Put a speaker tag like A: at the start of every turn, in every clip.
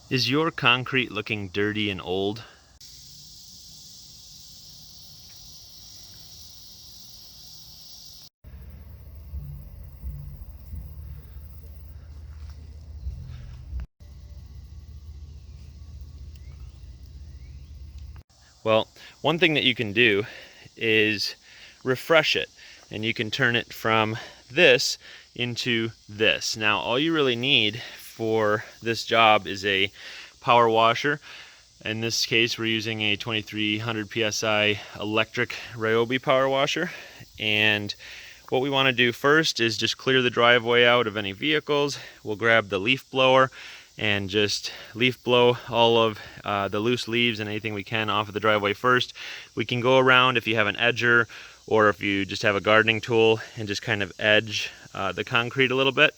A: Is your concrete looking dirty and old? Well, one thing that you can do is refresh it, and you can turn it from this into this. Now, all you really need for this job is a power washer. In this case, we're using a 2300 psi electric Ryobi power washer. And what we want to do first is just clear the driveway out of any vehicles. We'll grab the leaf blower and just leaf blow all of the loose leaves and anything we can off of the driveway first. We can go around if you have an edger or if you just have a gardening tool and just kind of edge the concrete a little bit.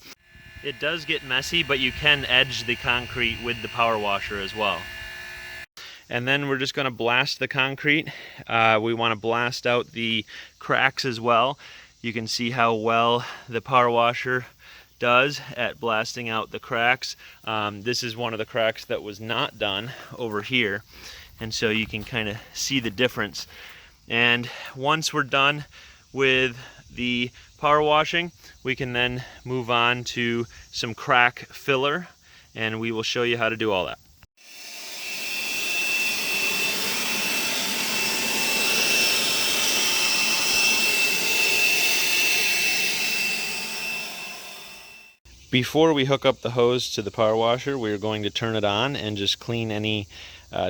A: It does get messy, but you can edge the concrete with the power washer as well. And then we're just going to blast the concrete. We want to blast out the cracks as well. You can see how well the power washer does at blasting out the cracks. This is one of the cracks that was not done over here, and so you can kind of see the difference. And once we're done with the power washing, we can then move on to some crack filler, and we will show you how to do all that. Before we hook up the hose to the power washer, we're going to turn it on and just clean any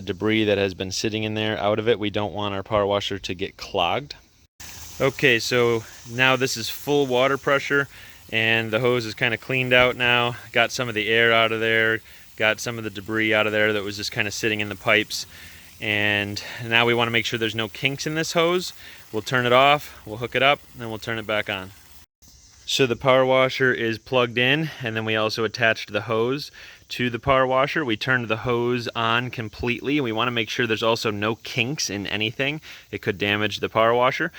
A: debris that has been sitting in there out of it. We don't want our power washer to get clogged. Okay, so now this is full water pressure and the hose is kind of cleaned out now. Got some of the air out of there, got some of the debris out of there that was just kind of sitting in the pipes. And now we want to make sure there's no kinks in this hose. We'll turn it off, we'll hook it up, and then we'll turn it back on. So the power washer is plugged in, and then we also attached the hose to the power washer. We turned the hose on completely, and we want to make sure there's also no kinks in anything. It could damage the power washer.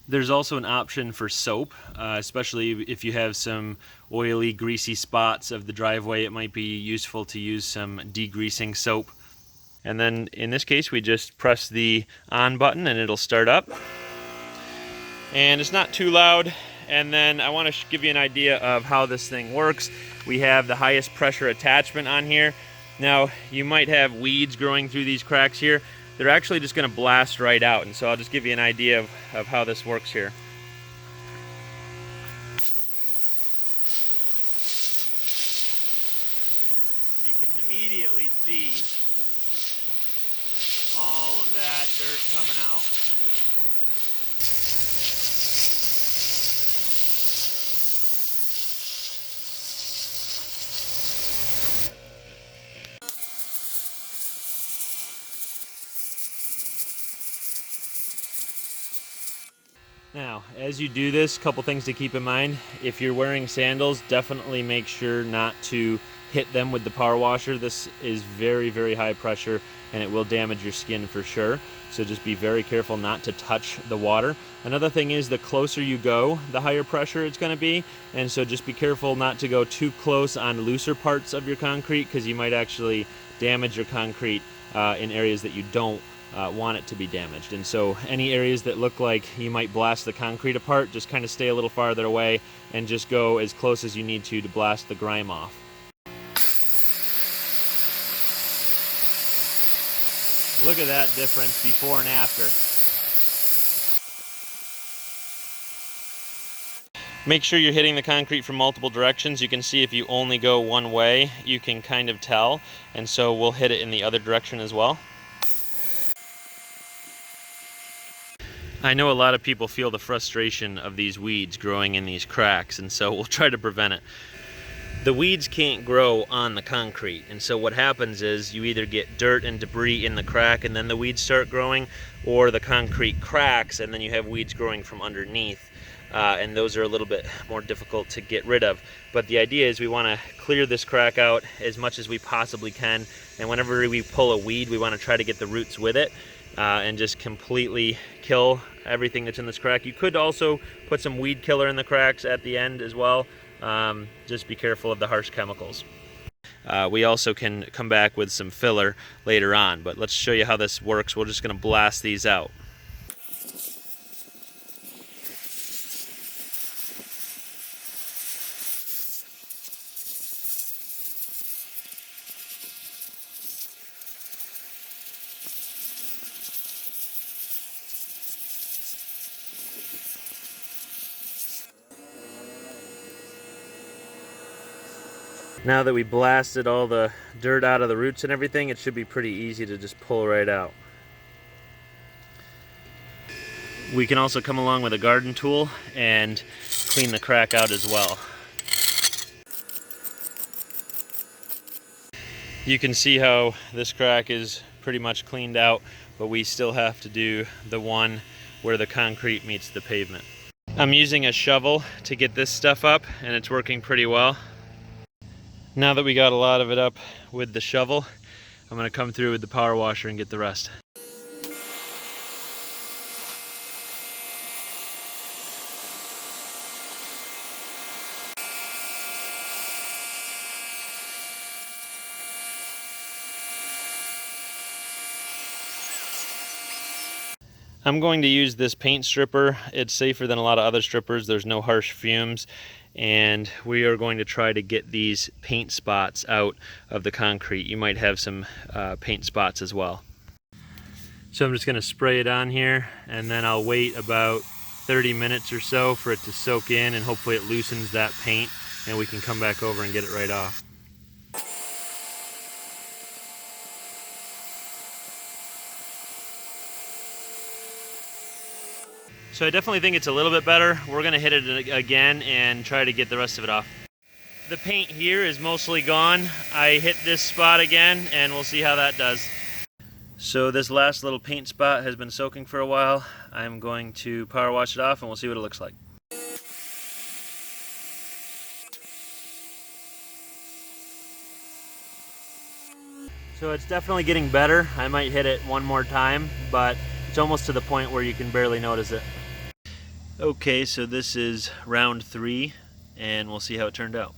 A: There's also an option for soap, especially if you have some oily, greasy spots of the driveway. It might be useful to use some degreasing soap. And then in this case, we just press the on button and it'll start up. And it's not too loud. And then I want to give you an idea of how this thing works. We have the highest pressure attachment on here. Now, you might have weeds growing through these cracks here. They're actually just going to blast right out. And so I'll just give you an idea of how this works here. And you can immediately see all of that dirt coming out. Now, as you do this, a couple things to keep in mind. If you're wearing sandals, definitely make sure not to hit them with the power washer. This is very, very high pressure and it will damage your skin for sure. So just be very careful not to touch the water. Another thing is the closer you go, the higher pressure it's going to be. And so just be careful not to go too close on looser parts of your concrete because you might actually damage your concrete in areas that you don't want it to be damaged. And so any areas that look like you might blast the concrete apart, just kind of stay a little farther away and just go as close as you need to blast the grime off. Look at that difference before and after. Make sure you're hitting the concrete from multiple directions. You can see if you only go one way, you can kind of tell. And so we'll hit it in the other direction as well. I know a lot of people feel the frustration of these weeds growing in these cracks, and so we'll try to prevent it. The weeds can't grow on the concrete, and so what happens is you either get dirt and debris in the crack and then the weeds start growing, or the concrete cracks and then you have weeds growing from underneath, and those are a little bit more difficult to get rid of. But the idea is we want to clear this crack out as much as we possibly can, and whenever we pull a weed, we want to try to get the roots with it. And just completely kill everything that's in this crack. You could also put some weed killer in the cracks at the end as well. Just be careful of the harsh chemicals. We also can come back with some filler later on, but let's show you how this works. We're just going to blast these out. Now that we blasted all the dirt out of the roots and everything, it should be pretty easy to just pull right out. We can also come along with a garden tool and clean the crack out as well. You can see how this crack is pretty much cleaned out, but we still have to do the one where the concrete meets the pavement. I'm using a shovel to get this stuff up, and it's working pretty well. Now that we got a lot of it up with the shovel, I'm going to come through with the power washer and get the rest. I'm going to use this paint stripper. It's safer than a lot of other strippers. There's no harsh fumes, and we are going to try to get these paint spots out of the concrete. You might have some paint spots as well. So I'm just going to spray it on here, and then I'll wait about 30 minutes or so for it to soak in, and hopefully it loosens that paint and we can come back over and get it right off. So I definitely think it's a little bit better. We're going to hit it again and try to get the rest of it off. The paint here is mostly gone. I hit this spot again and we'll see how that does. So this last little paint spot has been soaking for a while. I'm going to power wash it off and we'll see what it looks like. So it's definitely getting better. I might hit it one more time, but it's almost to the point where you can barely notice it. Okay, so this is round 3, and we'll see how it turned out.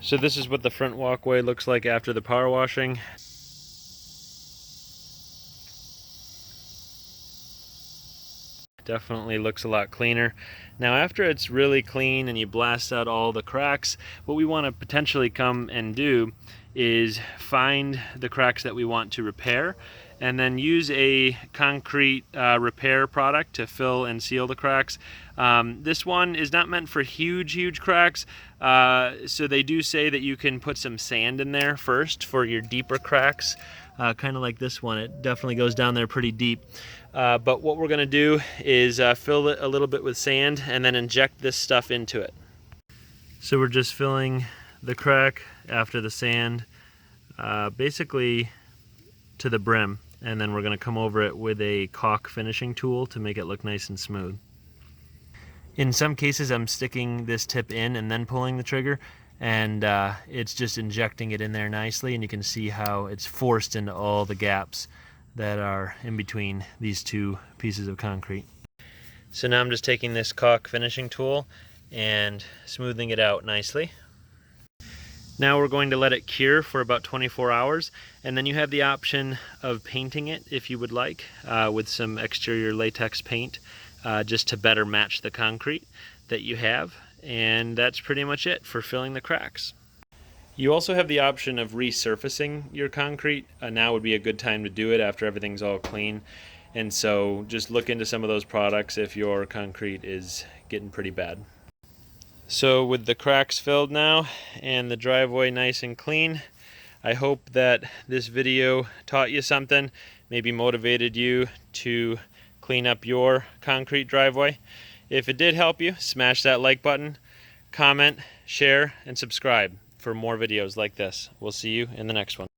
A: So this is what the front walkway looks like after the power washing. Definitely looks a lot cleaner. Now after it's really clean and you blast out all the cracks, what we want to potentially come and do is find the cracks that we want to repair and then use a concrete repair product to fill and seal the cracks. This one is not meant for huge cracks, so they do say that you can put some sand in there first for your deeper cracks, kind of like this one. It definitely goes down there pretty deep. But what we're going to do is fill it a little bit with sand and then inject this stuff into it. So we're just filling the crack after the sand, basically to the brim, and then we're going to come over it with a caulk finishing tool to make it look nice and smooth. In some cases I'm sticking this tip in and then pulling the trigger, and it's just injecting it in there nicely, and you can see how it's forced into all the gaps that are in between these two pieces of concrete. So now I'm just taking this caulk finishing tool and smoothing it out nicely. Now we're going to let it cure for about 24 hours, and then you have the option of painting it if you would like with some exterior latex paint just to better match the concrete that you have, and that's pretty much it for filling the cracks. You also have the option of resurfacing your concrete. Now would be a good time to do it after everything's all clean, and so just look into some of those products if your concrete is getting pretty bad. So with the cracks filled now and the driveway nice and clean, I hope that this video taught you something, maybe motivated you to clean up your concrete driveway. If it did help you, smash that like button, comment, share, and subscribe. for more videos like this. We'll see you in the next one.